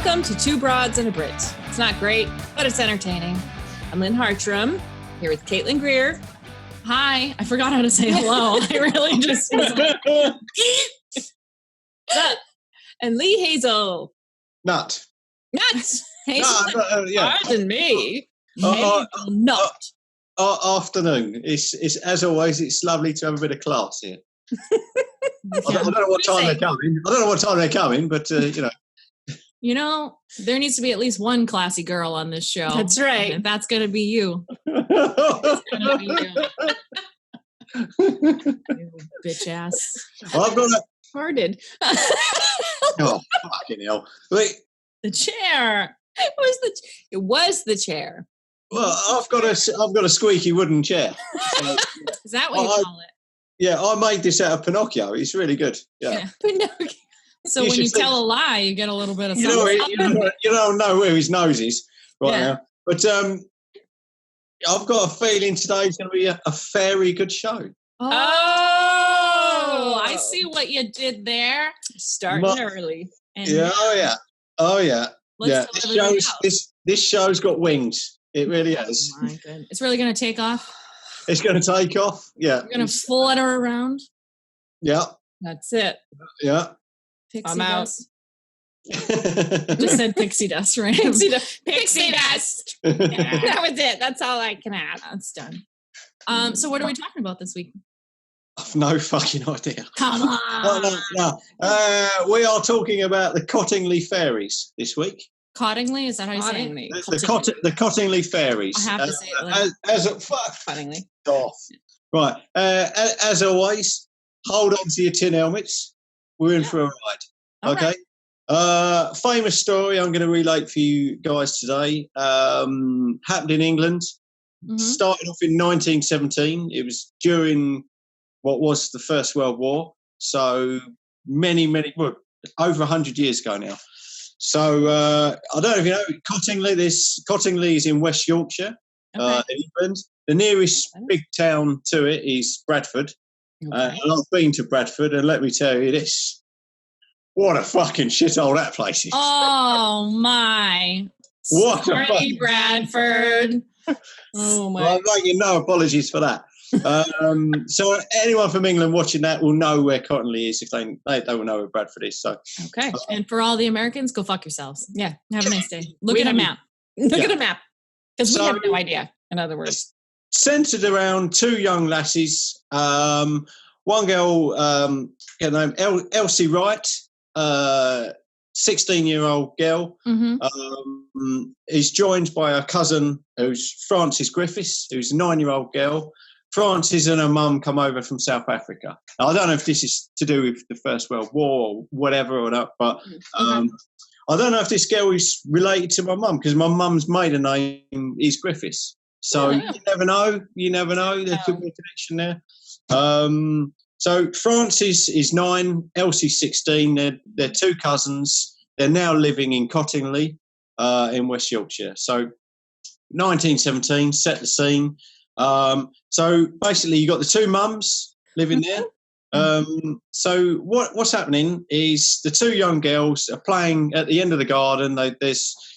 Welcome to Two Broads and a Brit. It's not great, but it's entertaining. I'm Lynn Hartram, here with Caitlin Greer. Hi. I forgot how to say hello. I really just was like, and Lee Hazel. Nut. Hazel. Yeah. Pardon me. Hazelnut. Afternoon. It's as always. It's lovely to have a bit of class here. I don't know what time they're coming. But you know. You know, there needs to be at least one classy girl on this show. That's right. And that's going to be you. It's gonna be you bitch ass. I've got a farted. Oh, fucking hell! Wait. The chair. It was the chair. Well, I've got a squeaky wooden chair. So, is that what you call it? Yeah, I made this out of Pinocchio. It's really good. Yeah. Pinocchio. So when you tell a lie, you get a little bit of something. You don't know where his nose is now. But I've got a feeling today's going to be a very good show. Oh, I see what you did there. Starting early. And Oh yeah. This show's got wings. It really has. Oh my goodness. It's really going to take off. It's going to take off. Yeah. You're going to flutter around. Yeah. That's it. Yeah. Pixie dust. Just said pixie dust, right? Pixie dust. That was it. That's all I can add. That's done. So what are we talking about this week? I've no fucking idea. Come on. No. We are talking about the Cottingley Fairies this week. Cottingley? Is that how you say it? The Cottingley Fairies. I have to say it. Cottingley. Off. Right. As always, hold on to your tin helmets. We're in for a ride. Okay. Famous story I'm going to relate for you guys today. Happened in England. Mm-hmm. Started off in 1917. It was during what was the First World War. So many, over 100 years ago now. So I don't know if you know Cottingley. Cottingley is in West Yorkshire, in England. The nearest big town to it is Bradford. And I've been to Bradford, and let me tell you this. What a fucking shithole that place is. Oh, my. What Sorry, a fucking Bradford. Oh, my. Well, I'd like you no apologies for that. So anyone from England watching that will know where Cottingley is if they will know where Bradford is. So okay. And for all the Americans, go fuck yourselves. Yeah. Have a nice day. Look at a map. Look at a map. Because we have no idea, in other words. Centered around two young lasses. One girl, named Elsie Wright, 16-year-old girl, is joined by her cousin, who's Frances Griffiths, who's a 9-year-old girl. Frances and her mum come over from South Africa. Now, I don't know if this is to do with the First World War or whatever or not, but I don't know if this girl is related to my mum because my mum's maiden name is Griffiths. So you never know. There could be a connection there. So Frances is 9, Elsie's 16. They're two cousins. They're now living in Cottingley in West Yorkshire. So 1917, set the scene. So basically you got the two mums living there. So what's happening is the two young girls are playing at the end of the garden.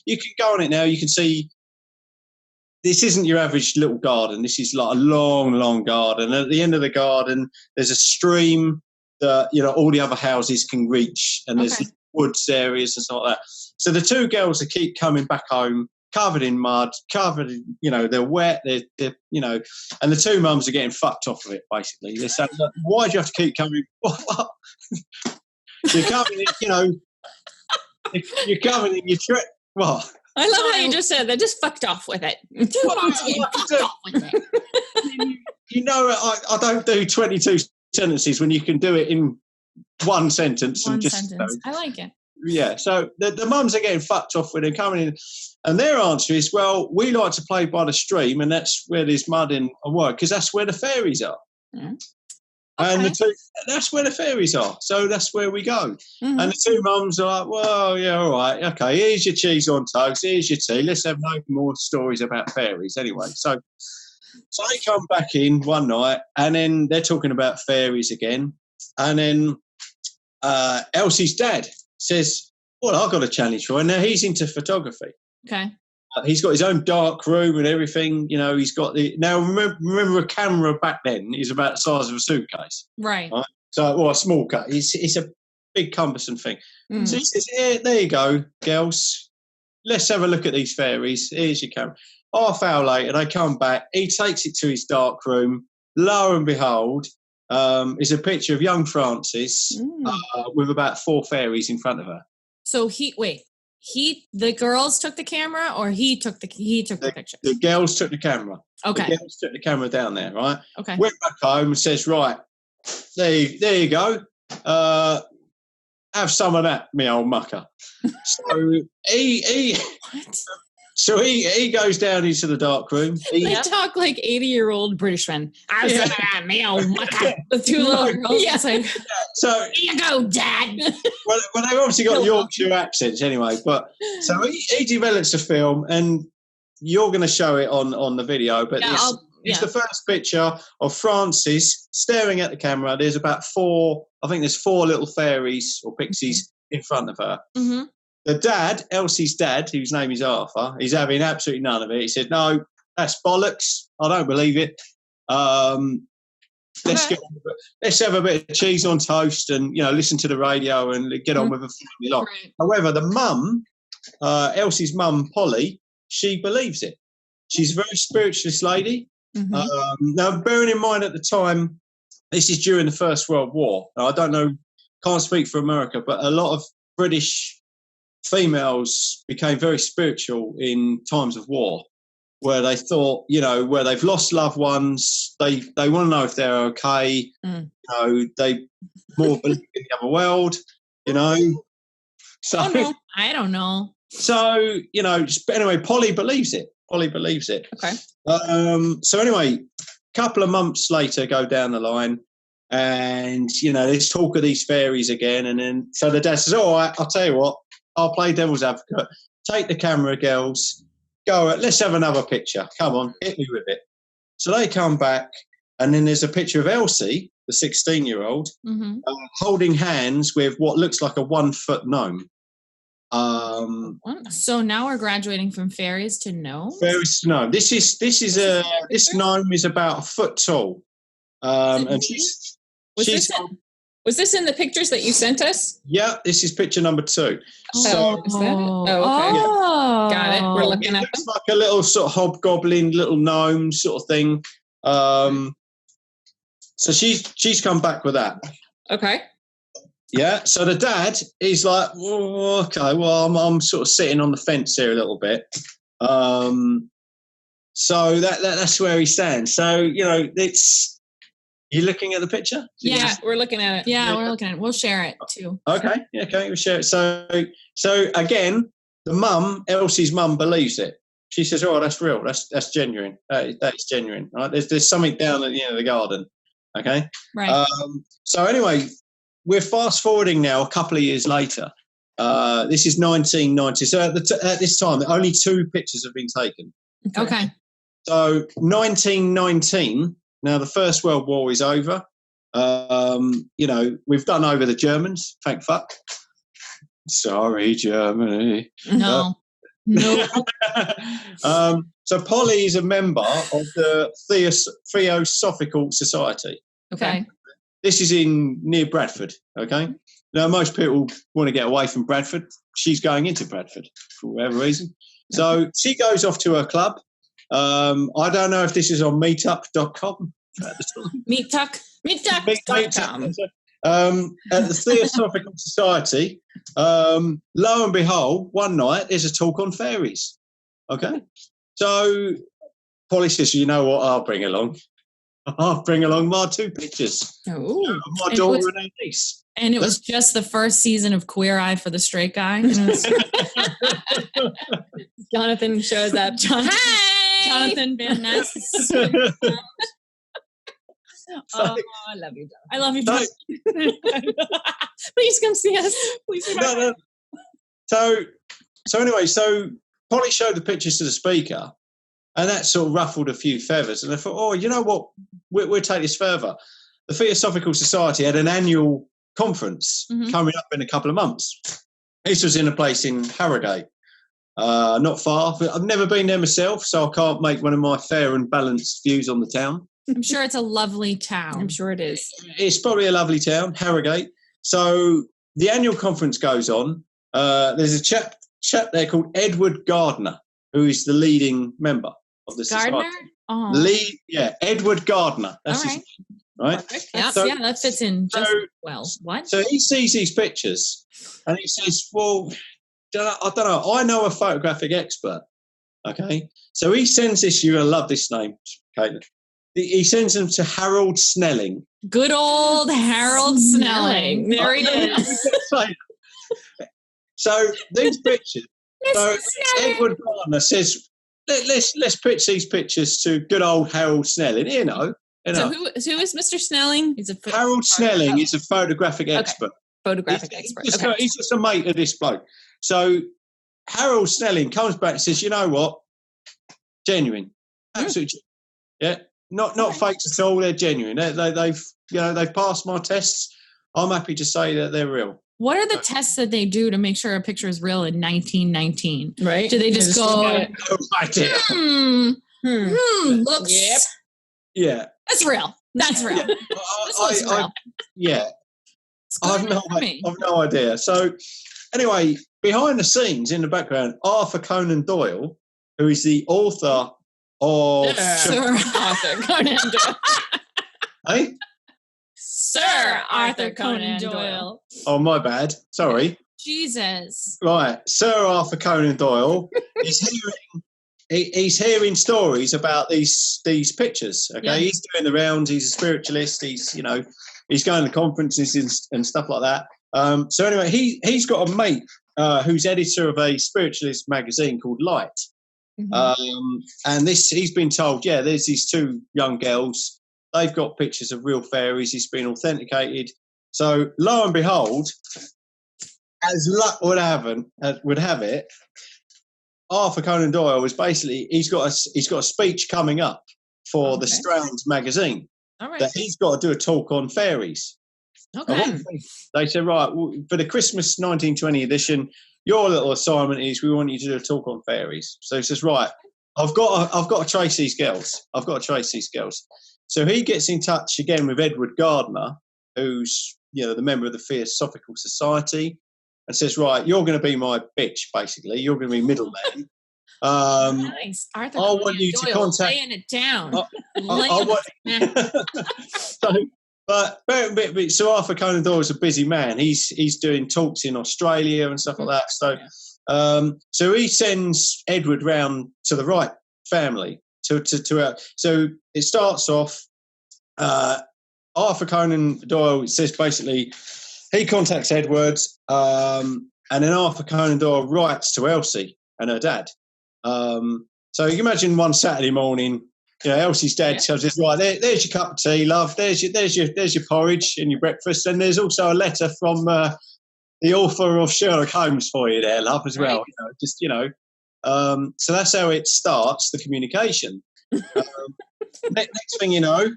You can go on it now. You can see this isn't your average little garden. This is like a long, long garden. And at the end of the garden, there's a stream that, all the other houses can reach. And there's woods areas and stuff like that. So the two girls that keep coming back home, covered in mud, they're wet, they're and the two mums are getting fucked off of it, basically. They're saying, look, why do you have to keep coming? What? You're coming in, you're coming in, what? I love how you just said they're just fucked off with it. I don't do 22 sentences when you can do it in one sentence. I like it. Yeah, so the mums are getting fucked off with it coming in, and their answer is, well, we like to play by the stream, and that's where there's mud and work, because that's where the fairies are. And that's where the fairies are, so that's where we go. And the two mums are like, well, yeah, all right, okay, here's your cheese on toast, here's your tea, let's have no more stories about fairies anyway. So they come back in one night, and then they're talking about fairies again, and then Elsie's dad says, well, I've got a challenge for him. Now he's into photography. Okay. He's got his own dark room and everything. You know, he's got now remember a camera back then is about the size of a suitcase. Right. So, well, a small cut. It's a big cumbersome thing. Mm. So he says, yeah, there you go, girls. Let's have a look at these fairies. Here's your camera. Half hour later, they come back. He takes it to his dark room. Lo and behold, is a picture of young Frances with about 4 fairies in front of her. So the girls took the camera, or he took the picture? The girls took the camera. Okay. The girls took the camera down there, right? Okay. Went back home and says, right, there you go. Have some of that, me old mucker. So he goes down into the dark room. They talk like 80-year-old British men. Have some of that, me old mucker. The 2 little girls. Yeah. So here you go, Dad. Well, they've obviously got Yorkshire accents anyway. But so he develops a film, and you're going to show it on the video. But it's the first picture of Frances staring at the camera. There's about 4 little fairies or pixies in front of her. Mm-hmm. The dad, Elsie's dad, whose name is Arthur, he's having absolutely none of it. He said, no, that's bollocks. I don't believe it. Let's have a bit of cheese on toast and, listen to the radio and get on with a family life. Right. However, the mum, Elsie's mum, Polly, she believes it. She's a very spiritualist lady. Mm-hmm. Now, bearing in mind at the time, this is during the First World War. Now, I don't know, can't speak for America, but a lot of British females became very spiritual in times of war, where they thought, where they've lost loved ones, they want to know if they're okay. They more believe in the other world, So I don't know. So anyway, Polly believes it. Okay. So anyway, a couple of months later, go down the line, and there's talk of these fairies again, and then so the dad says, "All right, I'll tell you what, I'll play devil's advocate. Take the camera, girls. Go. Let's have another picture. Come on, hit me with it." So they come back, and then there's a picture of Elsie, the 16-year-old, holding hands with what looks like a 1-foot gnome. So now we're graduating from fairies to gnomes. Fairies to gnome. This gnome is about 1 foot tall, and Was this in the pictures that you sent us? Yeah, this is picture number 2. So is that it? Oh, okay. Oh. Got it. We're looking at it. It's like a little sort of hobgoblin, little gnome sort of thing. So she's come back with that. Okay. Yeah. So the dad is like, oh, okay, well, I'm sort of sitting on the fence here a little bit. So that's where he stands. So it's. You looking at the picture? Yeah, we're looking at it. Yeah, we're looking at it. We'll share it too. Okay. Yeah, okay, we'll share it. So again, the mum, Elsie's mum, believes it. She says, "Oh, that's real. That's genuine. That is genuine. Right? There's something down at the end of the garden." Okay. Right. So anyway, we're fast forwarding now a couple of years later. This is 1990. So at this time, only 2 pictures have been taken. Okay. So 1919. Now, the First World War is over. We've done over the Germans, thank fuck. Sorry, Germany. No. So Polly is a member of the Theosophical Society. Okay. This is near Bradford, okay? Now, most people want to get away from Bradford. She's going into Bradford for whatever reason. So she goes off to her club. I don't know if this is on meetup.com. Meetup.com. At the Theosophical Society, lo and behold, one night there's a talk on fairies. Okay, so Polly says, "You know what? I'll bring along my 2 pictures. My daughter and her niece." And it was just the first season of Queer Eye for the Straight Guy. Jonathan shows up. Hi! Jonathan Van Ness. I love you, Jonathan. I love you, Jonathan. Please come see us. Please see no. So anyway, Polly showed the pictures to the speaker, and that sort of ruffled a few feathers. And I thought, oh, you know what? We'll take this further. The Theosophical Society had an annual conference coming up in a couple of months. This was in a place in Harrogate, not far. But I've never been there myself, so I can't make one of my fair and balanced views on the town. I'm sure it's a lovely town. I'm sure it is. It's probably a lovely town, Harrogate. So the annual conference goes on. There's a chap there called Edward Gardner, who is the leading member of the Gardner? society. Oh. Edward Gardner. That's All his name, right? Yeah, So- that fits in just well. What? So he sees these pictures and he says, well, I don't know. I know a photographic expert. Okay. So he sends this, you're going to love this name, Caitlin. He sends them to Harold Snelling. Good old Harold Snelling. There he is. So these pictures, so Snelling. Edward Gardner says, let's pitch these pictures to good old Harold Snelling. You know. So who is Mr. Snelling? He's a Harold Snelling is a photographic expert. Photographic He's expert. he's just a mate of this bloke. So Harold Snelling comes back and says, you know what? Genuine. Absolutely. Yeah. Not fakes at all. They're genuine. They've passed my tests. I'm happy to say that they're real. What are the tests that they do to make sure a picture is real in 1919? Right? Do they just go, No idea. looks, Yep. Yeah. that's real. That's real. Yeah. This looks real. Yeah. It's I've good no, for me. I've no idea. So, anyway, behind the scenes in the background, Arthur Conan Doyle, who is the author of Sir Arthur Conan Doyle. Hey? Sir Arthur Conan Doyle. Oh, my bad. Sorry. Jesus. Right, Sir Arthur Conan Doyle he's hearing stories about these pictures. Okay, Yeah. he's doing the rounds. He's a spiritualist. He's going to conferences and stuff like that. So anyway, he's got a mate who's editor of a spiritualist magazine called Light. Mm-hmm. And he's been told, there's these two young girls. They've got pictures of real fairies. It's been authenticated. So lo and behold, as luck would have it, Arthur Conan Doyle is basically he's got a speech coming up for the Strand magazine All right. that he's got to do a talk on fairies. Okay. They said, right, for the Christmas 1920 edition, your little assignment is we want you to do a talk on fairies. So he says, right, I've got to trace these girls. So he gets in touch again with Edward Gardner, who's the member of the Theosophical Society, and says, right, you're going to be my bitch, basically. You're going to be middleman. Nice. Arthur I Conan want you to Doyle contact. laying it down. So Arthur Conan Doyle is a busy man. He's doing talks in Australia and stuff like that. So he sends Edward round to the Wright family so it starts off. Arthur Conan Doyle says basically he contacts Edward, and then Arthur Conan Doyle writes to Elsie and her dad. So you can imagine one Saturday morning, Elsie's dad tells us, right, there's your cup of tea, love. There's your porridge and your breakfast, and there's also a letter from the author of Sherlock Holmes for you there, love, as well. So that's how it starts, the communication. Next thing you know,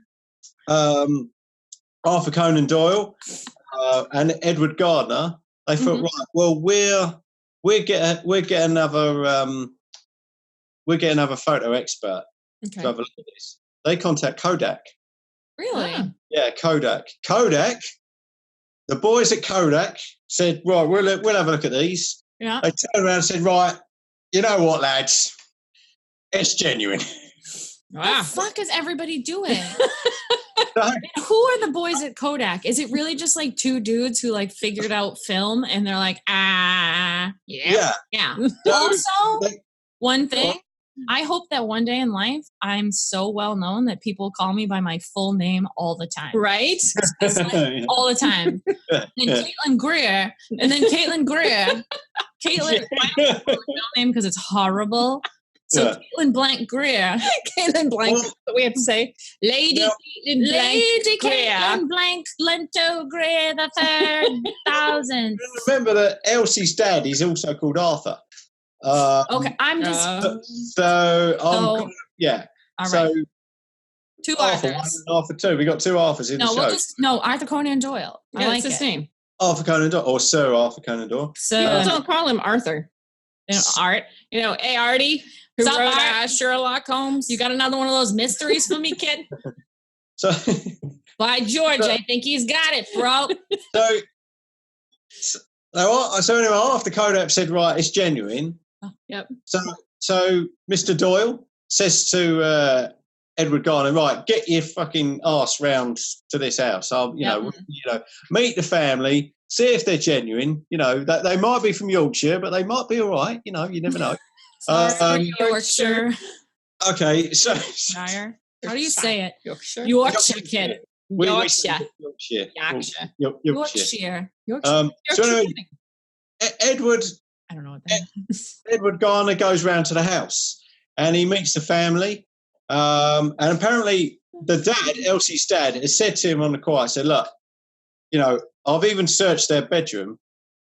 Arthur Conan Doyle and Edward Gardner, they thought, right, well, we'll get another photo expert to have a look at this. They contact Kodak. Really? Yeah, Kodak. The boys at Kodak said, right, we'll have a look at these. Yeah. They turned around and said, right, you know what, lads? It's genuine. What the fuck is everybody doing? Who are the boys at Kodak? Is it really just like two dudes who like figured out film and they're like, yeah. Also, one thing, I hope that one day in life I'm so well known that people call me by my full name all the time. Right? All the time. Caitlin Greer. And then Caitlin Greer. Caitlin, I don't know the real name because it's horrible. So Caitlin Blank Greer. Caitlin Blank. That's what we have to say. Lady Caitlin Blank Lento Greer the third thousand. Remember that Elsie's dad is also called Arthur. Okay, I'm just. All right. So two Arthur Arthurs. 1 and Arthur 2. We got two Arthurs in the show. Arthur Conan Doyle. I like his name. Arthur Conan Doyle, or Sir Arthur Conan Doyle. People don't call him Arthur. Art. Hey, Artie, who What's up, wrote Art? Sherlock Holmes. You got another one of those mysteries for me, kid? So, By George, I think he's got it, bro. so anyway, after Kodak said, right, it's genuine. Yep. So Mr. Doyle says to Edward Garner, right, get your fucking arse round to this house. I'll, you know, meet the family, see if they're genuine. You know, that they might be from Yorkshire, but they might be all right. You know, you never know. Yorkshire. Okay, so Shire. How do you say it? Yorkshire. Yorkshire, kid. Yorkshire. Yorkshire. So anyway, Edward. I don't know what that is. Edward Garner goes round to the house and he meets the family. And apparently the dad, Elsie's dad, has said to him on the quiet, said, look, you know, I've even searched their bedroom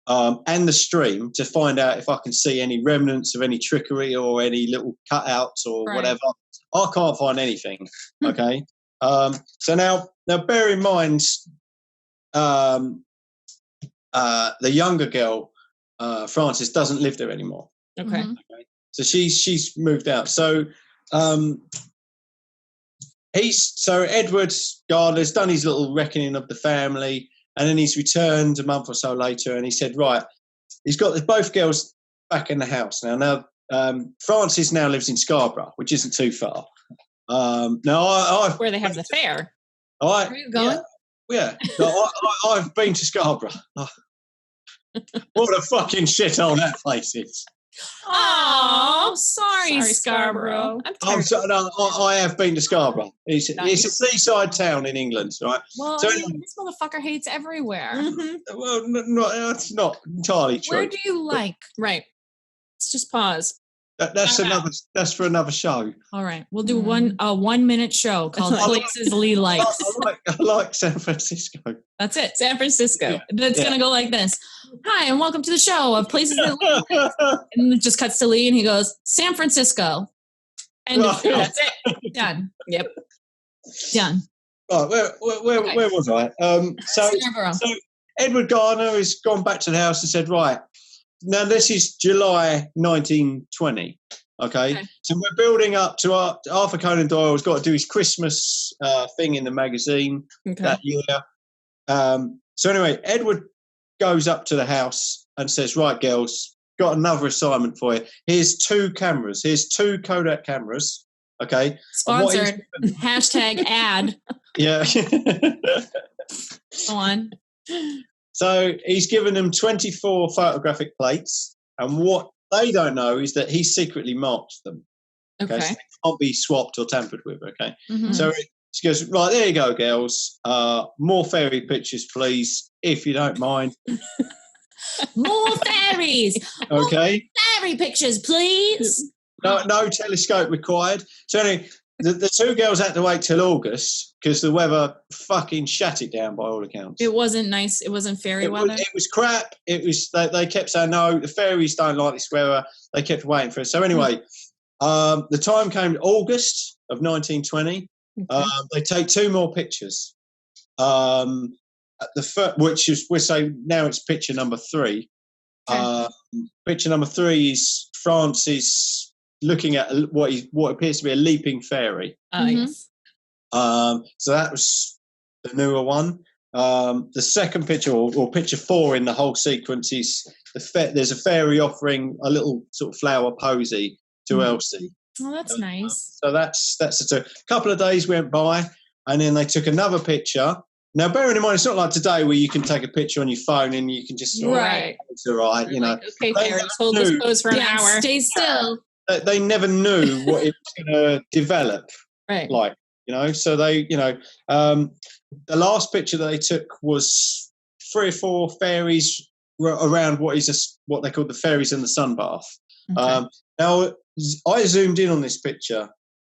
and the stream to find out if I can see any remnants of any trickery or any little cutouts or whatever. I can't find anything. Okay. So now bear in mind the younger girl, Frances, doesn't live there anymore. Okay. So she's moved out. So Edward Gardner's done his little reckoning of the family, and then he's returned a month or so later, and he said, right, he's got both girls back in the house now. Now Frances now lives in Scarborough, which isn't too far. Now Where they have the fair. Where are you going? Yeah. No, I've been to Scarborough. What a fucking shithole that place is. Oh, sorry, Scarborough. I have been to Scarborough. It's a seaside town in England, right? Well, So this motherfucker hates everywhere. Well, that's not entirely true. Where do you like? Right. Let's just pause. That's for another show. All right, we'll do a 1 minute show called Places Lee Likes. I like San Francisco. That's it. San Francisco. It's gonna go like this. Hi, and welcome to the show of Places That Lee Likes. And it just cuts to Lee, and he goes, San Francisco. And that's it. Done. Yep. Done. Right, where was I? So Edward Garner has gone back to the house and said, right, now this is July 1920. Okay. So we're building up to Arthur Conan Doyle's got to do his Christmas thing in the magazine that year. So anyway, Edward goes up to the house and says, right, girls, got another assignment for you. Here's 2 cameras. Here's 2 Kodak cameras. Okay. Sponsored. Hashtag ad. Yeah. Go on. So he's given them 24 photographic plates, and what they don't know is that he secretly marked them. Okay. So they can't be swapped or tampered with. Okay. So she goes, right, there you go, girls. More fairy pictures, please, if you don't mind. More fairies. Okay. More fairy pictures, please. No telescope required. So anyway, the 2 girls had to wait till August because the weather fucking shut it down by all accounts. It wasn't nice. It wasn't fairy weather. It was crap. It was. They kept saying, no, the fairies don't like this weather. They kept waiting for it. So anyway, the time came August of 1920. They take 2 more pictures. Which is, we'll say now it's picture number 3. Picture number 3 is Francis looking at what appears to be a leaping fairy. Yes. So that was the newer one. The second picture, or picture 4 in the whole sequence, is there's a fairy offering a little sort of flower posy to Elsie. Oh, that's nice. So that's a couple of days went by, and then they took another picture. Now, bearing in mind, it's not like today where you can take a picture on your phone and you can just it's all right, you know. Okay, fairies, hold this pose for an hour. Stay still. They never knew what it was going to develop, right? You know. So they, you know, the last picture that they took was 3 or 4 fairies around what they call the fairies in the sun bath. Now, I zoomed in on this picture,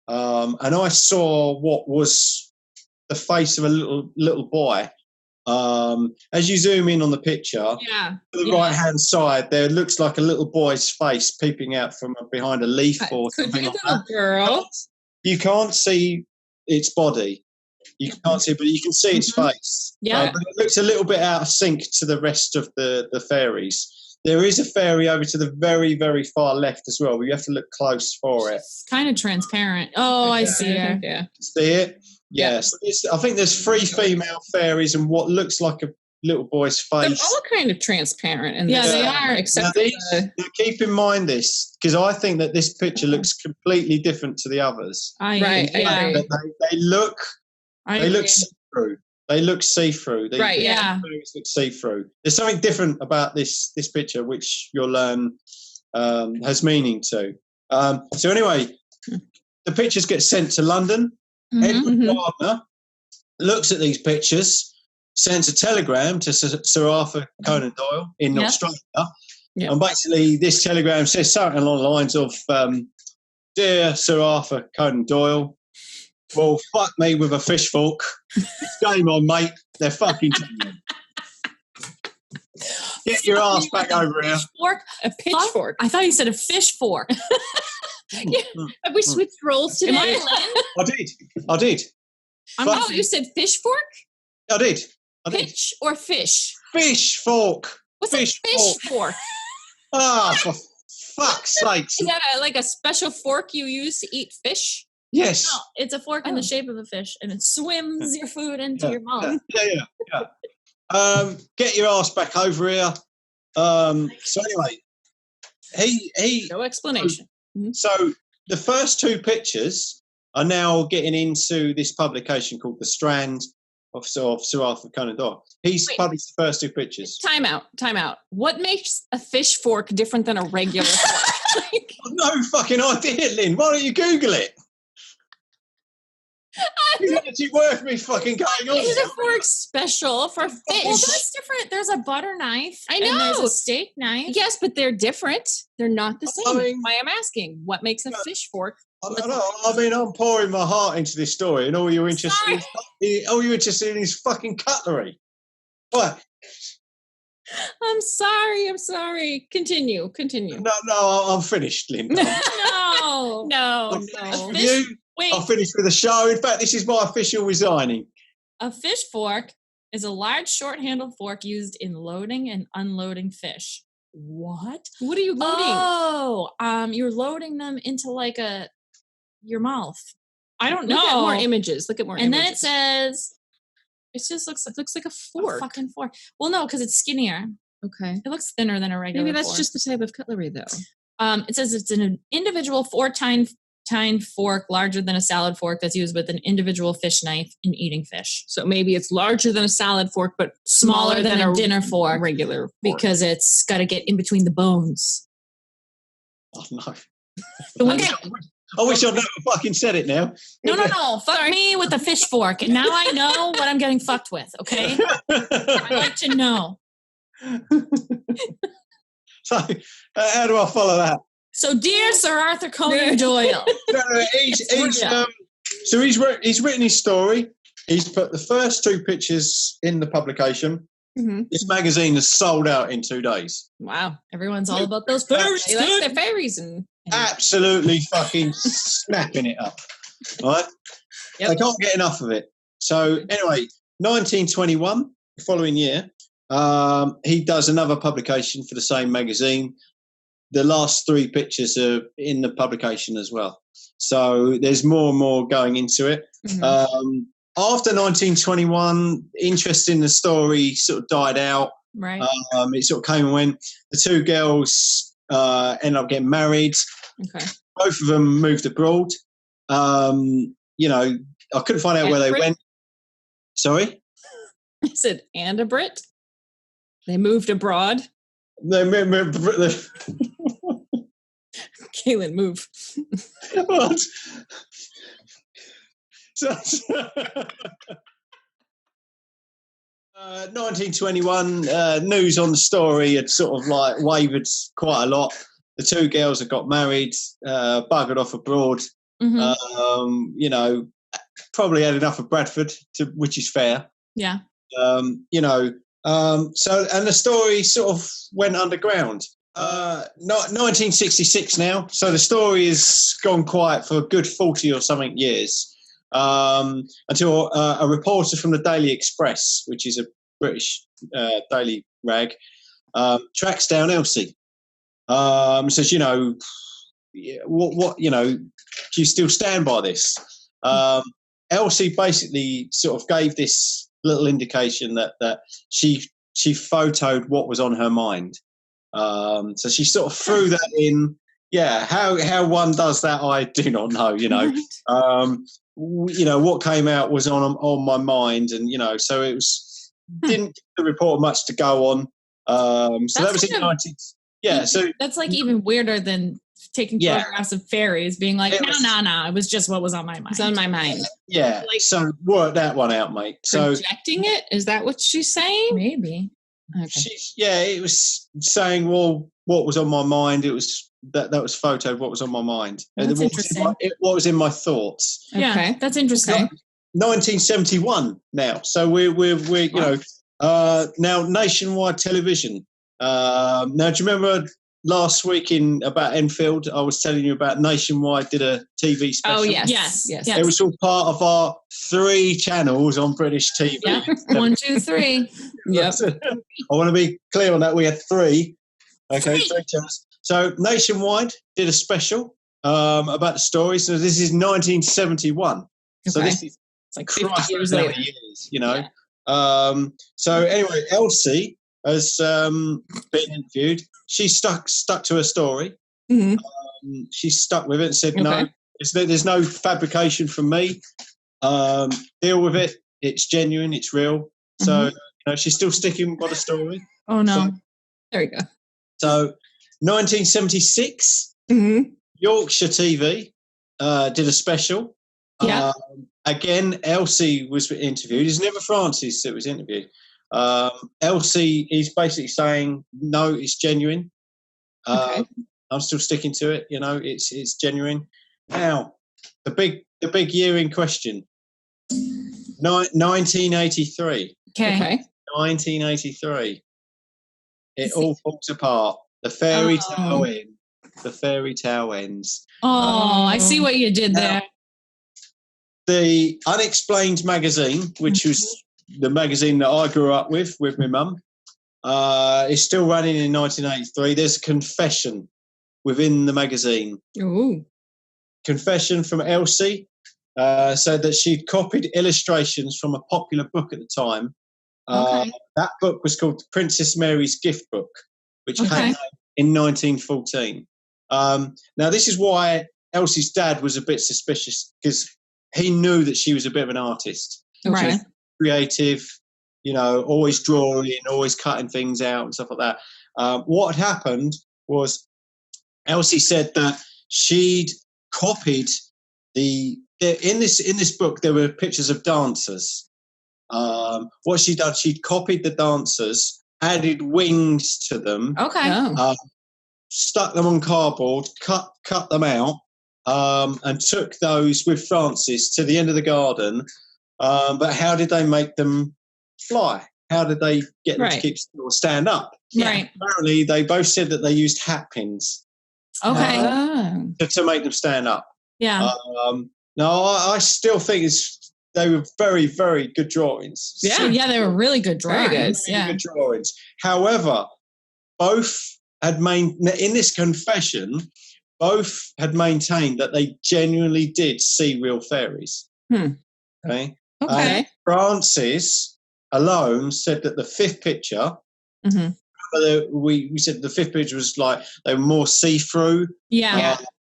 and I saw what was the face of a little boy. As you zoom in on the picture, to the right hand side, there looks like a little boy's face peeping out from behind a leaf or something like that. Girl, you can't see its body. You can't see, but you can see its face. Yeah. But it looks a little bit out of sync to the rest of the fairies. There is a fairy over to the very, very far left as well, but you have to look close for it. It's kind of transparent. Oh, I see her. Yeah. See it? Yeah. So I think there's 3 female fairies and what looks like a little boy's They're face. all kind of transparent. And Yeah, they are. Except Now, for now keep in mind this, because I think that this picture looks completely different to the others. Right, I agree. They look agree. see-through. They look see-through. Right, yeah. Fairies look see-through. There's something different about this picture, which you'll learn has meaning to. So anyway, the pictures get sent to London. Edward Gardner looks at these pictures, sends a telegram to Sir Arthur Conan Doyle in Australia. Yeah. And basically this telegram says something along the lines of, Dear Sir Arthur Conan Doyle, well, fuck me with a fish fork. It's game on, mate. They're fucking Get your ass back over here. Fork? a pitchfork. I thought you said a fish fork. Have we switched roles today? Am I Lynn? I did. Oh, you said fish fork? I did. Pitch or fish? Fish fork. What's a fish fork? Ah, for fuck's sakes. Is that like a special fork you use to eat fish? Yes. No, it's a fork in the shape of a fish, and it swims your food into your mouth. Yeah. Get your ass back over here. So anyway, he. No explanation. So the first 2 pictures are now getting into this publication called The Strand of Sir Arthur Conan Doyle. He's published the first 2 pictures. Time out. What makes a fish fork different than a regular fork? No fucking idea, Lynn. Why don't you Google it? It's actually worth me fucking going on. Is a fork special for fish? Well, that's different. There's a butter knife. I And there's know. a steak knife. Yes, but they're different. They're not the same. I mean- Why I'm asking, what makes a fish fork? I mean, I'm pouring my heart into this story, and all you're interested in is fucking cutlery. What? I'm sorry. Continue. No, I'm finished, Lynn. No. I'll finish with the show. In fact, this is my official resigning. A fish fork is a large, short-handled fork used in loading and unloading fish. What? What are you loading? Oh, you're loading them into your mouth. I don't know. Look at more images. And then it says it just looks like a a fork. fucking fork. Well, no, because it's skinnier. Okay. It looks thinner than a regular. Maybe that's fork. just the type of cutlery, though. It says it's an individual 4-tine fork larger than a salad fork that's used with an individual fish knife in eating fish. So maybe it's larger than a salad fork, but Smaller than a dinner fork. regular fork. Because it's got to get in between the bones. Oh, no. Okay. I wish I'd never fucking said it now. No. Fuck me with a fish fork. And now I know what I'm getting fucked with, okay? I'd like to know. So, how do I follow that? So, dear Sir Arthur Conan Doyle. He's written his story. He's put the first 2 pictures in the publication. Mm-hmm. This magazine has sold out in 2 days. Wow. Everyone's all about those fairies. They like their fairies and Absolutely fucking snapping it up. Right? Yep. They can't get enough of it. So anyway, 1921, the following year, he does another publication for the same magazine. The last 3 pictures are in the publication as well. So there's more and more going into it. Mhm. After 1921, interest in the story sort of died out. Right. It sort of came and went. The 2 girls ended up getting married. okay. Both of them moved abroad. I couldn't find out where they went. Sorry? I said, and a Brit. They moved abroad. They Kaylin, move. What? So, 1921, news on the story had sort of wavered quite a lot. The 2 girls had got married, buggered off abroad. Mm-hmm. Probably had enough of Bradford, which is fair. Yeah. So, and the story sort of went underground. 1966 now, so the story has gone quiet for a good 40 or something years. until a reporter from the Daily Express, which is a British daily rag, tracks down Elsie. Says, what, do you still stand by this? Elsie basically sort of gave this little indication that she photoed what was on her mind. So she sort of threw that in. Yeah, how one does that, I do not know. What came out was on my mind, and so it was didn't give the report much to go on. So that was in 19. Yeah, so that's like even weirder than taking photographs of fairies, being like, no, it was just what was on my mind. It's on my mind. Yeah, so work that one out, mate. So projecting it, is that what she's saying? Maybe. Okay. It was saying, well, what was on my mind? It was that was photoed what was on my mind. That's interesting. What was in my thoughts. Yeah, okay. That's interesting. 1971 now. So we're now nationwide television. Now, do you remember last week about Enfield? I was telling you about Nationwide did a TV special. Oh, yes. It was all part of our 3 channels on British TV. Yeah. 1, 2, 3. Yep. I want to be clear on that. We had 3. Okay, 3 channels. So Nationwide did a special about the story. So this is 1971. Okay. So this is like 50 years later. Yeah. So anyway, Elsie has been interviewed. She stuck to her story. Mm-hmm. She stuck with it and said, no, there's no fabrication from me. Deal with it. It's genuine. It's real. So she's still sticking by the story. Oh, no. So, there you go. So 1976, Yorkshire TV did a special. Yeah. Again, Elsie was interviewed. It's never Francis that was interviewed. Elsie is basically saying, no, it's genuine. I'm still sticking to it. It's genuine. Now, the big year in question, 1983. Okay. 1983. It all falls apart. The fairy tale ends. The fairy tale ends. Oh, I see what you did there. The Unexplained magazine, which was the magazine that I grew up with my mum, is still running in 1983. There's a confession within the magazine. Ooh. Confession from Elsie, said that she'd copied illustrations from a popular book at the time. That book was called Princess Mary's Gift Book, which came out in 1914. Now, this is why Elsie's dad was a bit suspicious, because he knew that she was a bit of an artist. Right. Creative, always drawing, always cutting things out and stuff like that. What had happened was Elsie said that she'd copied in this book there were pictures of dancers. What she'd done, she'd copied the dancers, added wings to them. Stuck them on cardboard, cut them out, and took those with Francis to the end of the garden. But how did they make them fly? How did they get them to keep still or stand up? Right. Apparently, they both said that they used hat pins. To make them stand up. Yeah. No, I still think they were very, very good drawings. Yeah, they were really good drawings. Good drawings. However, both had in this confession, both had maintained that they genuinely did see real fairies. Okay. And Francis alone said that the 5th picture. We said the 5th picture was like they were more see-through.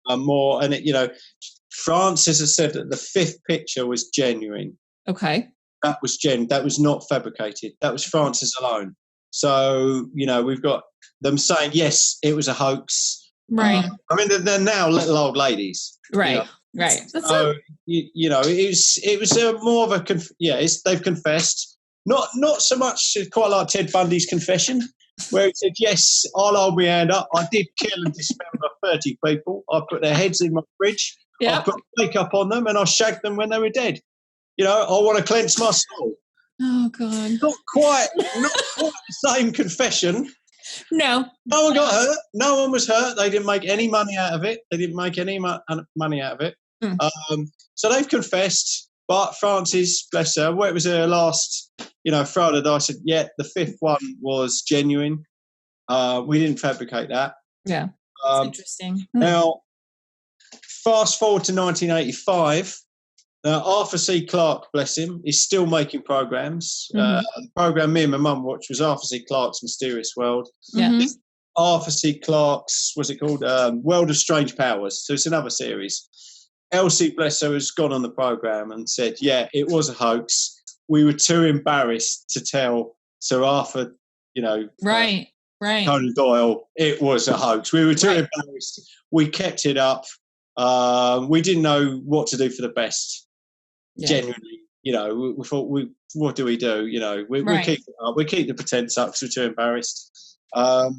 More, and Francis has said that the 5th picture was genuine. That was genuine. That was not fabricated. That was Francis alone. So we've got them saying yes, it was a hoax. Right. I mean, they're now little old ladies. Right. Right. So it was more of a they've confessed. Not so much. Quite like Ted Bundy's confession, where he said, "Yes, I'll hold my hand up. I did kill and dismember 30 people. I put their heads in my fridge. I put makeup on them, and I shagged them when they were dead. I want to cleanse my soul." Oh God! Not quite the same confession. No one got hurt. No one was hurt. They didn't make any money out of it. So they've confessed, but Frances, bless her, well, it was her last, Friday. I said, yeah, the fifth one was genuine. We didn't fabricate that. Yeah, that's interesting. Now, fast forward to 1985. Arthur C. Clarke, bless him, is still making programs. The program me and my mum watched was Arthur C. Clarke's Mysterious World. Yeah. Arthur C. Clarke's, what's it called? World of Strange Powers. So it's another series. Elsie, bless her, has gone on the program and said, yeah, it was a hoax. We were too embarrassed to tell Sir Arthur, Right. Conan Doyle, it was a hoax. We were too embarrassed. We kept it up. We didn't know what to do for the best. Yeah. Genuinely, we thought, what do we do? We keep it up. We keep the pretense up because we're too embarrassed. Now,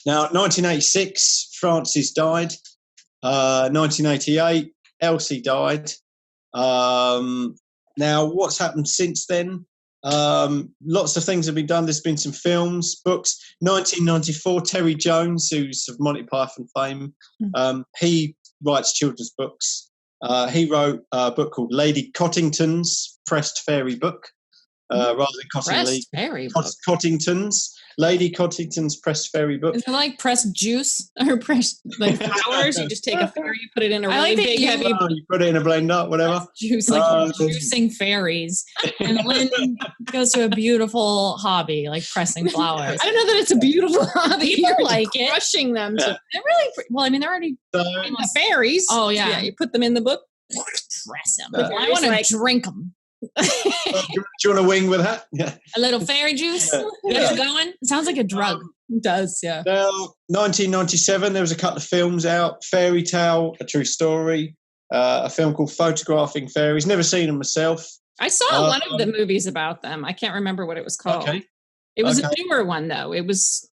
1986, Frances died. 1988, Elsie died. Now, what's happened since then? Lots of things have been done. There's been some films, books. 1994, Terry Jones, who's of Monty Python fame, he writes children's books. He wrote a book called Lady Cottington's Pressed Fairy Book, rather than Cottingley. Cottington's. Lady Cottington's Pressed Fairy Book. Is it like pressed juice or pressed flowers? You just take a fairy, you put it in a really big heavy. You put it in a blender, whatever. Juice, like juicing fairies. And Lynn goes to a beautiful hobby, like pressing flowers. I don't know that it's a beautiful hobby. People like it. Crushing them. They're really, well, I mean, they're already famous. Fairies. Oh, yeah. You put them in the book. Press them. I want to drink them. Do you want a wing with that? Yeah. A little fairy juice? Get you going? It sounds like a drug. It does, yeah. Now, 1997, there was a couple of films out. Fairy Tale, A True Story, a film called Photographing Fairies. Never seen them myself. I saw one of the movies about them. I can't remember what it was called. Okay. It was a newer one, though. It was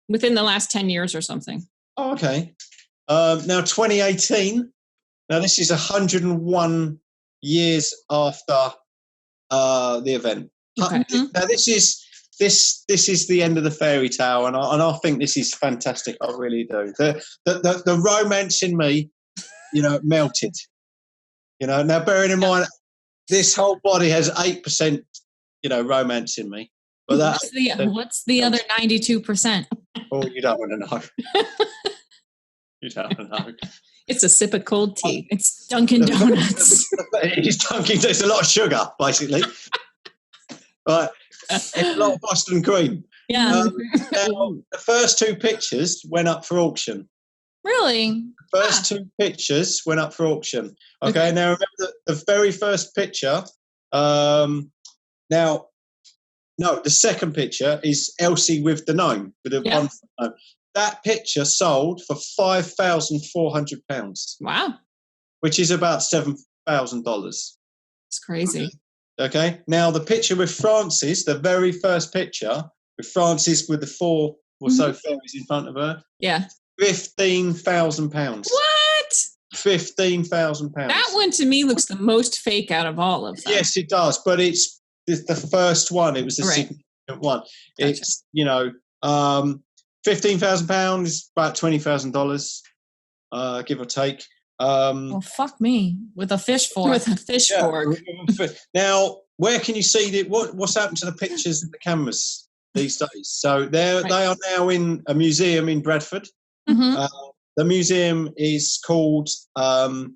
within the last 10 years or something. Oh, okay. Now, 2018. Now, this is 101 years after the event. Okay. Now this is the end of the fairy tale, and I think this is fantastic. I really do. The romance in me, melted. Now bearing in mind, this whole body has 8%, romance in me. But what's the other 92%? Oh, you don't want to know. You don't want to know. It's a sip of cold tea. It's Dunkin' Donuts. It's Dunkin'. There's a lot of sugar, basically. Right. It's a lot of Boston cream. Yeah. Now, the first two pictures went up for auction. Really? The first two pictures went up for auction. Okay. Now remember the very first picture. The second picture is Elsie with the gnome, with the one gnome. That picture sold for £5,400. Wow. Which is about $7,000. It's crazy. Okay. Now the picture with Frances, the very first picture with Frances with the 4 or so fairies in front of her. Yeah. £15,000. What? £15,000. That one to me looks the most fake out of all of them. Yes, it does. But it's the first one. It was the significant one. Gotcha. It's, £15,000 is about $20,000, give or take. Well, fuck me with a fish fork. With a fish fork. Now, where can you see what's happened to the pictures and the cameras these days? So they are now in a museum in Bradford. Mm-hmm. The museum is called the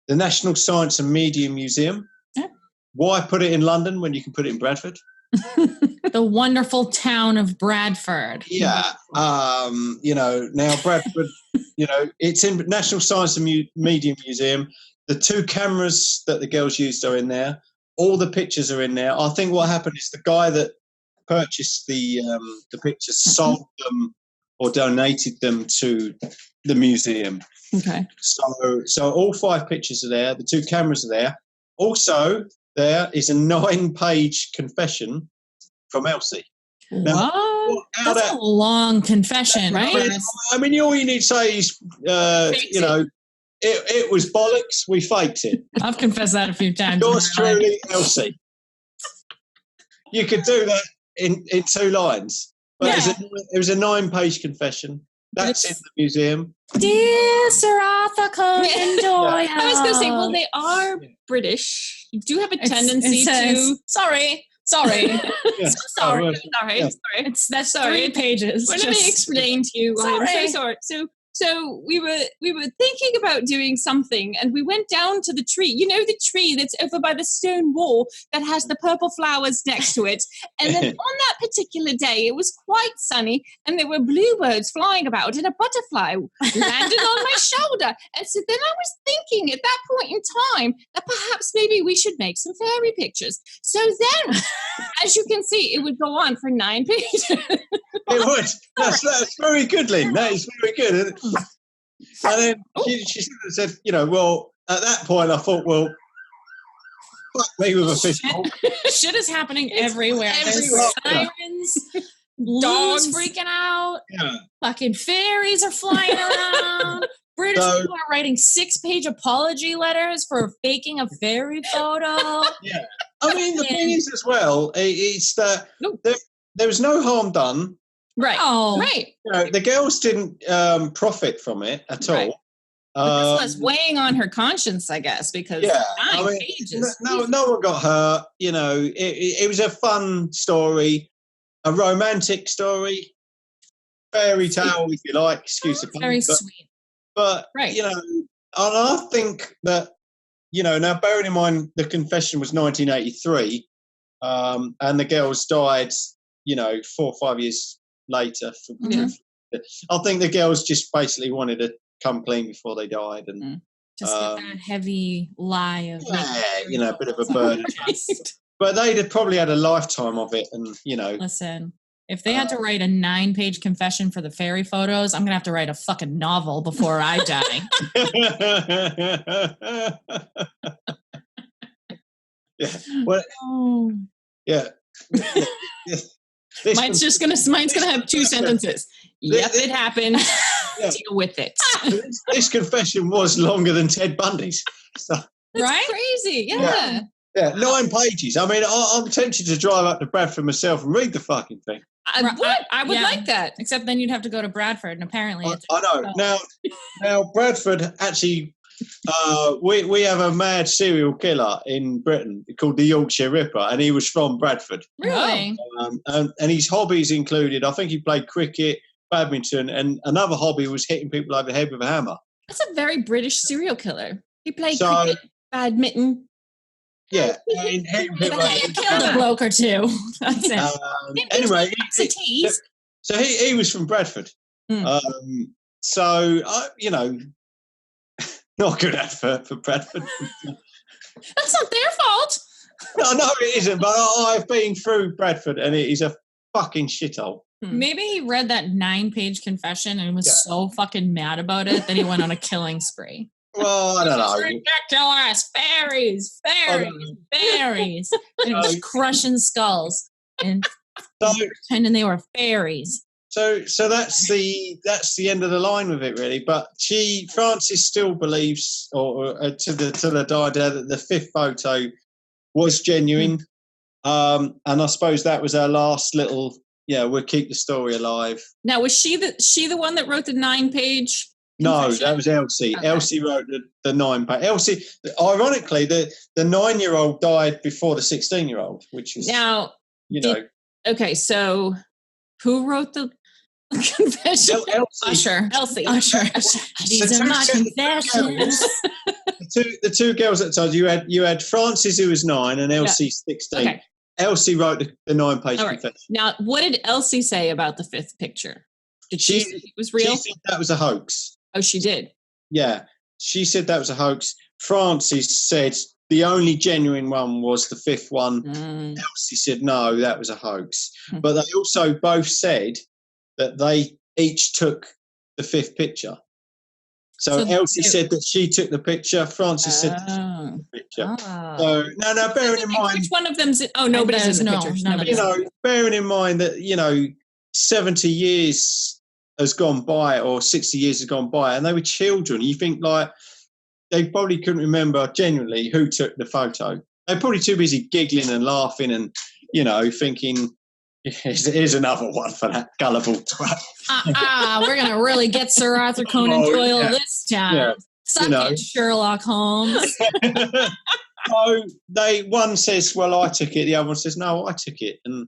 National Science and Media Museum. Yeah. Why put it in London when you can put it in Bradford? The wonderful town of Bradford. Yeah. Now Bradford, it's in National Science and Media Museum. The 2 cameras that the girls used are in there. All the pictures are in there. I think what happened is the guy that purchased the pictures sold them or donated them to the museum. Okay. So all 5 pictures are there. The 2 cameras are there. Also, there is a 9-page confession from Elsie. Now, what? That's a long confession, right? I mean, all you need to say is, it was bollocks. We faked it. I've confessed that a few times. Yours truly, Elsie. You could do that in 2 lines. But it was a 9-page confession. That's in the museum. Dear Sir Arthur Conan Doyle. I was going to say, well, they are British. You do have a tendency to. Sorry. Yeah. Sorry. That's Sorry. 3 pages. Well, let me explain to you. I'm so sorry. So we were thinking about doing something, and we went down to the tree. You know, the tree that's over by the stone wall that has the purple flowers next to it. And then on that particular day, it was quite sunny, and there were bluebirds flying about, and a butterfly landed on my shoulder. And so then I was thinking at that point in time that perhaps maybe we should make some fairy pictures. So then, as you can see, it would go on for 9 pages. It would. That's very good, Lynn. That is very good. And then she sort of said, well, at that point I thought, well, fuck me with a fishbowl. Shit is happening everywhere. There's sirens, dogs freaking out. Yeah. Fucking fairies are flying around. British people are writing 6-page apology letters for faking a fairy photo. Yeah. I mean, the thing is as well, it's that there was no harm done. Right. Oh. Right. The girls didn't profit from it at all. But this was weighing on her conscience, I guess, because 9 pages. No one got hurt. It was a fun story, a romantic story, fairy tale, if you like. Excuse the pun. Very sweet. But and I think that now bearing in mind the confession was 1983, and the girls died, 4 or 5 years later. I think the girls just basically wanted to come clean before they died, and just get that heavy lie of a bit of a burden. But they'd have probably had a lifetime of it, and Listen, if they had to write a 9-page confession for the fairy photos, I'm gonna have to write a fucking novel before I die. Yeah. Well. Yeah. Mine's gonna have 2 sentences. Yep, it happened. Deal with it. This confession was longer than Ted Bundy's. So, That's crazy. Yeah. 9 pages. I mean, I'm tempted to drive up to Bradford myself and read the fucking thing. I would like that. Except then you'd have to go to Bradford, and apparently I know. Now Bradford actually, we have a mad serial killer in Britain called the Yorkshire Ripper, and he was from Bradford. Really? And his hobbies included, I think he played cricket, badminton, and another hobby was hitting people over the head with a hammer. That's a very British serial killer. He played cricket, badminton. Yeah. He killed a bloke or 2. That's it. Anyway, so he was from Bradford. So, not good effort for Bradford. That's not their fault. No, it isn't. But I've been through Bradford, and it is a fucking shithole. Maybe he read that 9-page confession and was so fucking mad about it that he went on a killing spree. Well, I don't know. Ridiculous. Fairies. And he was crushing skulls and pretending they were fairies. So that's the end of the line with it, really. But Frances still believes, or to the die that the 5th photo was genuine, and I suppose that was our last little. We'll keep the story alive. Now, was she the one that wrote the 9-page? No, that was Elsie. Okay. Elsie wrote the 9-page. Elsie, ironically, the 9-year-old died before the 16-year-old, which is now. Okay, so who wrote the confession? Elsie. Usher. These are my confessions. The 2 girls at the time, you had Frances, who was 9, and Elsie 16. Okay. Elsie wrote the 9-page confession. Now, what did Elsie say about the 5th picture? Did she say it was real? She said that was a hoax. Oh, she did? Yeah. She said that was a hoax. Frances said the only genuine one was the 5th one. Elsie said, no, that was a hoax. But they also both said that they each took the 5th picture. So Elsie said that she took the picture. Frances said that she took the picture. So no, bearing in mind which one of them's nobody's in the picture. Bearing in mind that 70 years has gone by, or 60 years has gone by, and they were children. You think they probably couldn't remember genuinely who took the photo. They're probably too busy giggling and laughing and thinking Here's another one for that gullible twat. We're going to really get Sir Arthur Conan Doyle this time. Yeah. Suck it, Sherlock Holmes. So one says, well, I took it. The other one says, no, I took it. And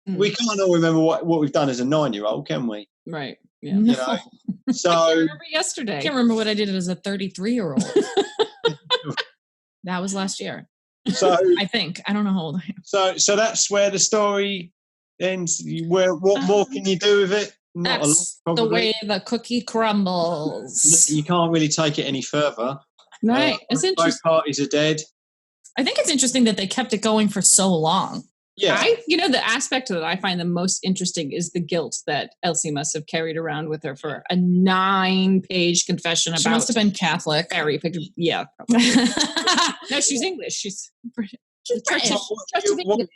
we can't all remember what we've done as a 9-year-old, can we? Right. Yeah. You know? So I remember yesterday. I can't remember what I did as a 33-year-old. That was last year. So I think. I don't know how old I am. So that's where the story ends. What more can you do with it? Not That's a lot, the way the cookie crumbles. You can't really take it any further. Right. It's interesting. Both parties are dead. I think it's interesting that they kept it going for so long. Yeah. The aspect that I find the most interesting is the guilt that Elsie must have carried around with her for a 9-page confession about. She must have been Catholic. Fairy picture. Yeah. Probably. No, she's English. She's British. What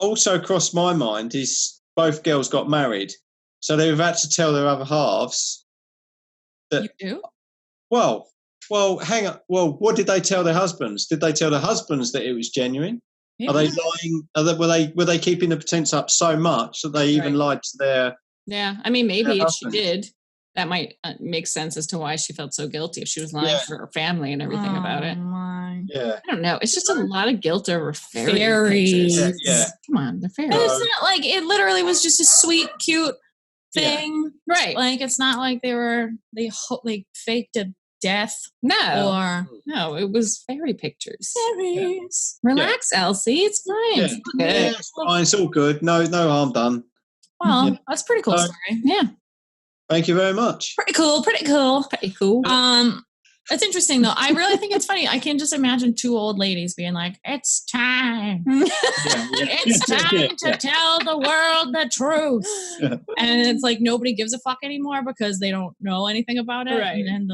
also crossed my mind is both girls got married, so they've had to tell their other halves that. You do? Well, hang on. Well, what did they tell their husbands? Did they tell their husbands that it was genuine? Yeah. Are they lying? Were they keeping the pretense up so much that they even lied to their? Yeah, I mean, maybe if she did, that might make sense as to why she felt so guilty if she was lying for her family and everything about it. My. Yeah, I don't know. It's just a lot of guilt over fairies. Yeah. Come on, they're fairies. And it's not like it literally was just a sweet, cute thing, right? Like it's not like they faked a death. No, it was fairy pictures. Fairies. Relax, Elsie. It's fine. Yeah. It's fine. It's all good. No harm done. Well, that's a pretty cool story. Yeah. Thank you very much. Pretty cool. It's interesting though. I really think it's funny. I can just imagine 2 old ladies being like, "It's time. It's time to tell the world the truth." Yeah. And it's like nobody gives a fuck anymore because they don't know anything about it. Right. And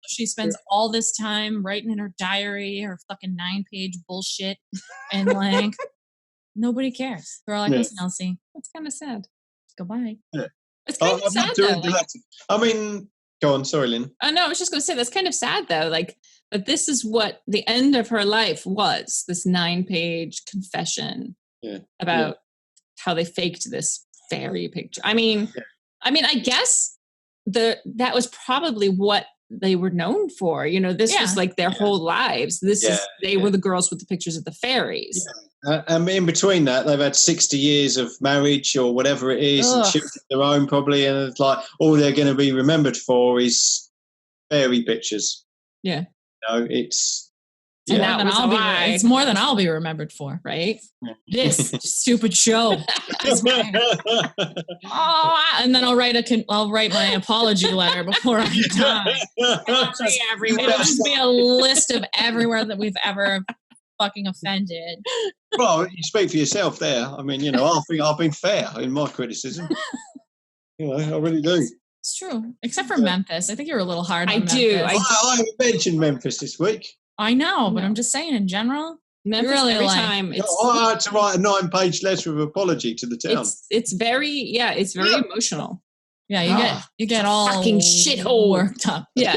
she spends all this time writing in her diary, her fucking 9-page bullshit, and like nobody cares. They're all like, "Listen, Elsie, that's kind of sad. Goodbye." Yeah. It's kind of sad though. I mean, go on. Sorry, Lynn. No, I was just going to say that's kind of sad though. Like, but this is what the end of her life was. This 9-page confession about how they faked this fairy picture. I mean, I guess that was probably what they were known for. This was like their whole lives. They were the girls with the pictures of the fairies. Yeah. And in between that, they've had 60 years of marriage or whatever it is, and children of their own probably, and it's like all they're going to be remembered for is fairy pictures. Yeah. It's it's more than I'll be remembered for, right? This stupid show. And then I'll write my apology letter before I die. It'll just be a list of everywhere that we've ever fucking offended. Well, you speak for yourself there. I mean, I think I've been fair in my criticism. I really do. It's true, except for Memphis. I think you're a little hard on Memphis. I haven't mentioned Memphis this week. I know, but I'm just saying in general. Memphis, really every time. I had to write a 9-page letter of apology to the town. It's very emotional. Yeah, you get all fucking shithole worked up. Yeah.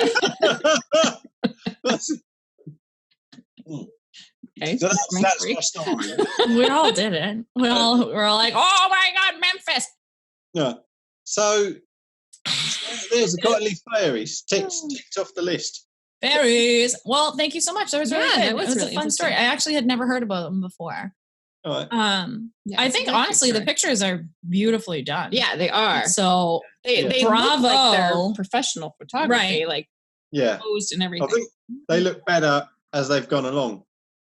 Okay. So that's my story. We all did it. We're all like, "Oh my God, Memphis!" Yeah. So there's the Cottingley Fairies ticked off the list. Fairies. Well, thank you so much. That was really good. It was really a fun story. I actually had never heard about them before. All right. I think honestly the pictures are beautifully done. Yeah, they are. So they bravo. look like they're professional photography, right? Like posed and everything. I think they look better as they've gone along.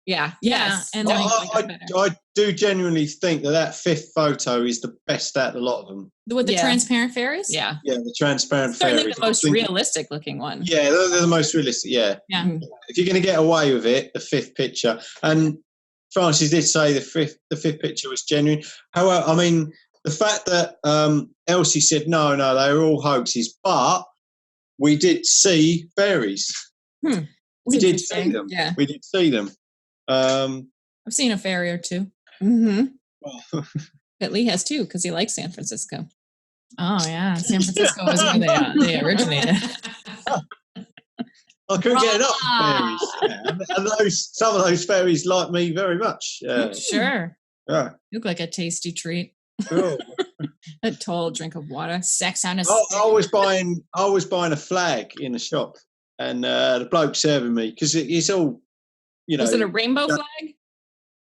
Yeah. Yes. And I do genuinely think that 5th photo is the best out of a lot of them. With the transparent fairies? Yeah. Yeah, the transparent certainly fairies. The most realistic looking one. Yeah, they're the most realistic, yeah. If you're going to get away with it, the 5th picture. And Francis did say the fifth picture was genuine. However, I mean, the fact that Elsie said, no, they were all hoaxes, but we did see fairies. We did see them. Yeah. We did see them. I've seen a fairy or two. Mm-hmm. But Lee has too because he likes San Francisco. Oh yeah, San Francisco is where they originated. I couldn't get enough fairies, and some of those fairies like me very much. Sure. Yeah. You look like a tasty treat. Cool. A tall drink of water. Sex on a I was buying a flag in the shop, and the bloke serving me, because it's all, Was it a rainbow flag?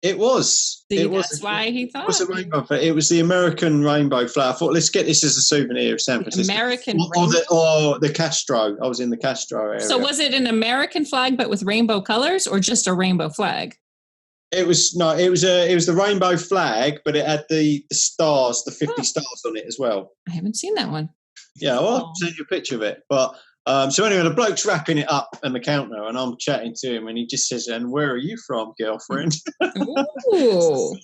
It was. See, that's why he thought. It was a rainbow flag. It was the American rainbow flag. I thought, let's get this as a souvenir of San Francisco. American or the Castro. I was in the Castro area. So was it an American flag but with rainbow colors, or just a rainbow flag? It was the rainbow flag, but it had the stars, the 50 stars on it as well. I haven't seen that one. Yeah, well, I'll send you a picture of it. But so anyway, the bloke's wrapping it up on the counter, and I'm chatting to him, and he just says, "And where are you from, girlfriend?" Ooh.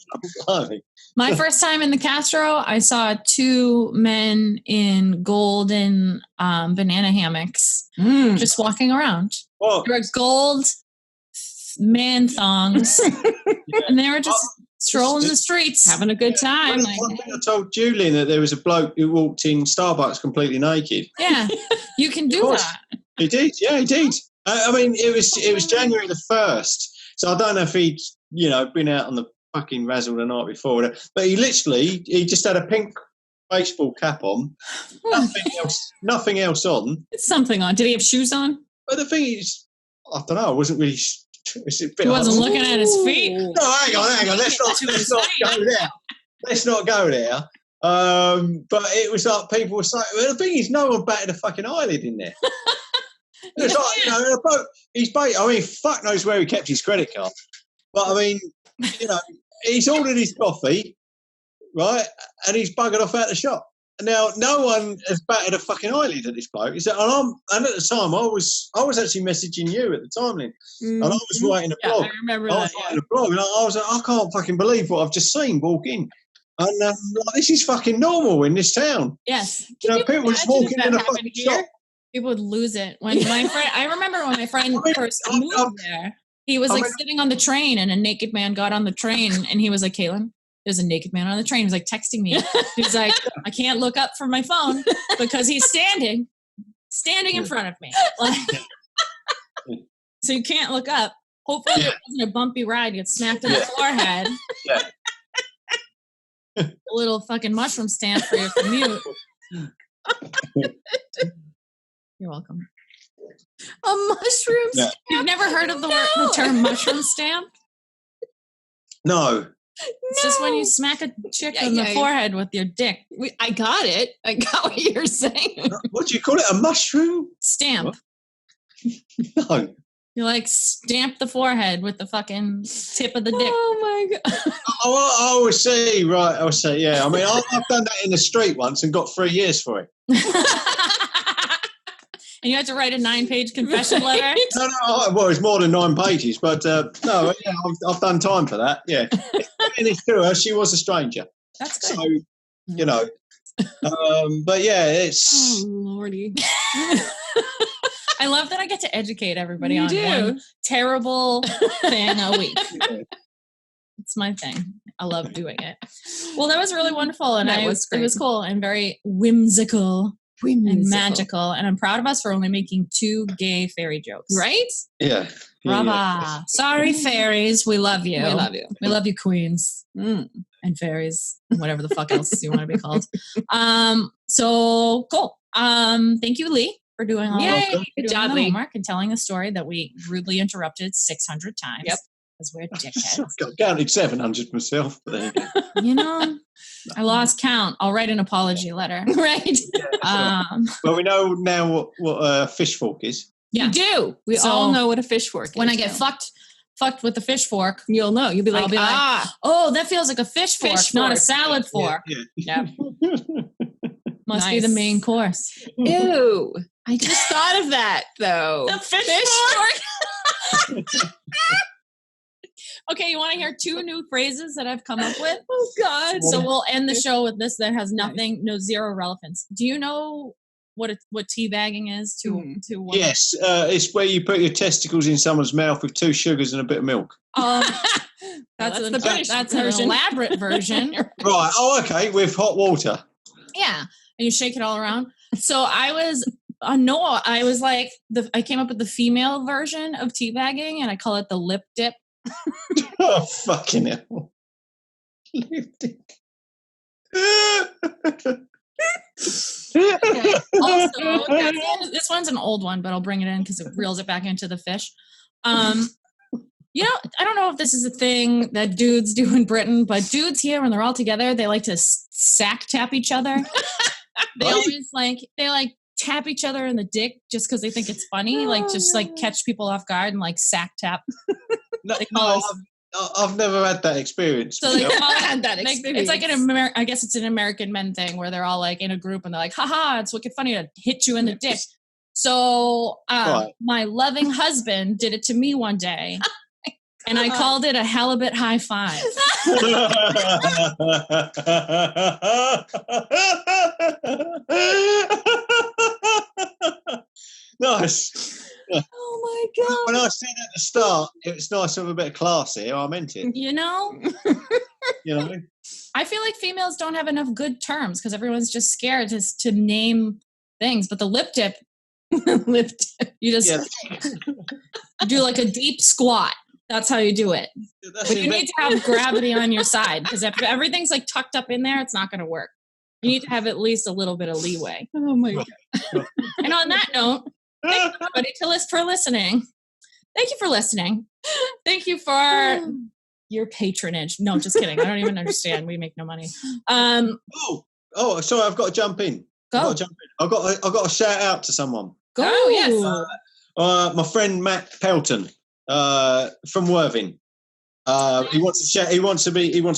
My first time in the Castro, I saw 2 men in golden banana hammocks just walking around. Well, They were gold man thongs, and they were just strolling the streets, Having a good time. One thing I told Julian, that there was a bloke who walked in Starbucks completely naked. Yeah, you can do that. He did. Yeah, he did. I mean, it was January the 1st, so I don't know if he'd been out on the fucking razzle the night before, but he just had a pink baseball cap on, nothing else on. It's something on. Did he have shoes on? But the thing is, I don't know. I wasn't really. He wasn't looking at his feet. No, hang on. Let's not go there. But it was like people were saying. Well, the thing is, no one batted a fucking eyelid in there. It was like, I mean, fuck knows where he kept his credit card. But I mean, he's ordered his coffee, right, and he's buggered off out the shop. Now, no one has batted a fucking eyelid at this bloke. And at the time, I was actually messaging you at the time, Lynn, and I was writing a blog. I remember that. I was writing a blog, and I was like, I can't fucking believe what I've just seen walk in. And this is fucking normal in this town. Yes. People just walking in a fucking shop. People would lose it. When my friend, I remember when my friend first moved there, he was sitting on the train, and a naked man got on the train, and he was like, "Caitlin, there's a naked man on the train." He was like texting me. He's like, "I can't look up from my phone because he's standing in front of me." So you can't look up. Hopefully it wasn't a bumpy ride. You get smacked in the forehead. Yeah. A little fucking mushroom stamp for your commute. You're welcome. A mushroom stamp? You've never heard of the term mushroom stamp? No. It's just when you smack a chick on the forehead with your dick. I got it. I got what you're saying. What do you call it? A mushroom stamp? What? No. You stamp the forehead with the fucking tip of the dick. Oh my god! I always say, right. I always say, yeah. I mean, I've done that in the street once and got 3 years for it. And you had to write a 9-page confession letter? No, well, it's more than 9 pages, but no, yeah, I've done time for that, yeah. And it's true, she was a stranger. That's good. So, but yeah, it's... Oh, Lordy. I love that I get to educate everybody You on do. one terrible thing a week. It's my thing. I love doing it. Well, that was really wonderful, and That was great. it was cool and very whimsical. And magical, and I'm proud of us for only making 2 gay fairy jokes. Right? Yeah. Brava. Yeah. Sorry, fairies. We love you. We love you. We love you, queens and fairies, and whatever the fuck else you want to be called. So cool. Thank you, Lee, for doing all Yay. the Good job, the Lee. homework and telling a story that we rudely interrupted 600 times. Yep. Because we're dickheads. I've counted 700 myself, but there you go. You know, I lost count. I'll write an apology letter. Right. Well, we know now what a fish fork is. Yeah. You do. We So, all know what a fish fork is. When I get fucked with the fish fork, you'll know. You'll be like, I'll be like, oh, that feels like a fish fork, not a fork. salad fork. Yeah. Must be the Nice. main course. ew. I just thought of that, though. The fish fork. Okay, you want to hear 2 new phrases that I've come up with? Oh, God. So we'll end the show with this that has zero relevance. Do you know what teabagging is to women? Yes, it's where you put your testicles in someone's mouth with 2 sugars and a bit of milk. That's the British that's version. an elaborate version. Right. Oh, okay. With hot water. Yeah, and you shake it all around. So I was I came up with the female version of teabagging, and I call it the lip dip. Oh, fucking hell. Lipstick. Okay. Also, this one's an old one, but I'll bring it in because it reels it back into the fish. You know, I don't know if this is a thing that dudes do in Britain, but dudes here, when they're all together, they like to sack tap each other. They always they tap each other in the dick just because they think it's funny, catch people off guard and sack tap. I've never had that experience. So had that experience. It's like I guess it's an American men thing where they're all in a group and they're like, haha, it's wicked funny to hit you in the dick. So my loving husband did it to me one day. And I called it a halibut high five. Nice. Oh my God. When I said at the start, it's nice to have a bit of class here. I meant it. You know? I feel like females don't have enough good terms because everyone's just scared to name things. But the lip dip, you just do a deep squat. That's how you do it. But you need to have gravity on your side because if everything's tucked up in there, it's not going to work. You need to have at least a little bit of leeway. Oh my God. And on that note, thank you everybody for listening. Thank you for listening. Thank you for your patronage. No, just kidding. I don't even understand. We make no money. Oh, sorry. I've got to jump in. Go. I've got to shout out to someone. Go. Oh, yes. My friend Matt Pelton. From Worthing. He wants to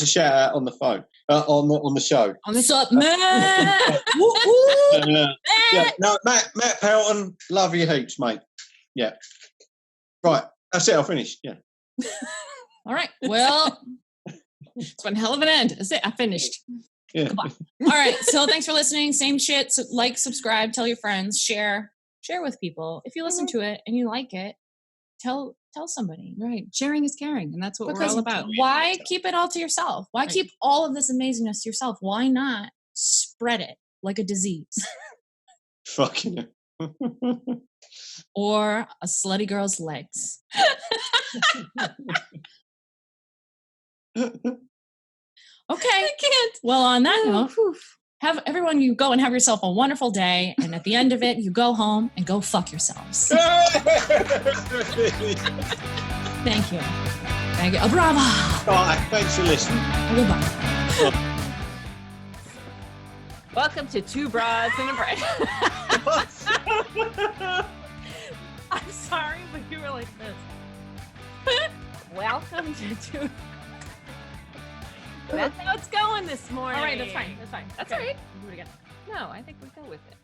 shout out on the phone on the show. What's up, Matt? No, Matt Pelton, love you heaps, mate. Yeah. Right, that's it. I'll finish. Yeah. All right. Well, it's one hell of an end. That's it. I finished. Yeah. Goodbye. All right. So thanks for listening. Same shit. So subscribe, tell your friends, share with people. If you listen to it and you like it, tell somebody. Right. Sharing is caring. And that's what we're all about. Why keep it all to yourself? Why keep all of this amazingness to yourself? Why not spread it like a disease? Fucking or a slutty girl's legs. Okay. I can't. Well, on that note, have everyone, you go and have yourself a wonderful day. And at the end of it, you go home and go fuck yourselves. Thank you. Thank you. Bravo. All right, thanks for listening. Goodbye. Welcome to Two Broads and a Brain. I'm sorry, but you were like this. Welcome to Two. That's how it's going this morning. All right, that's fine. That's all right. Do it again. No, I think we go with it.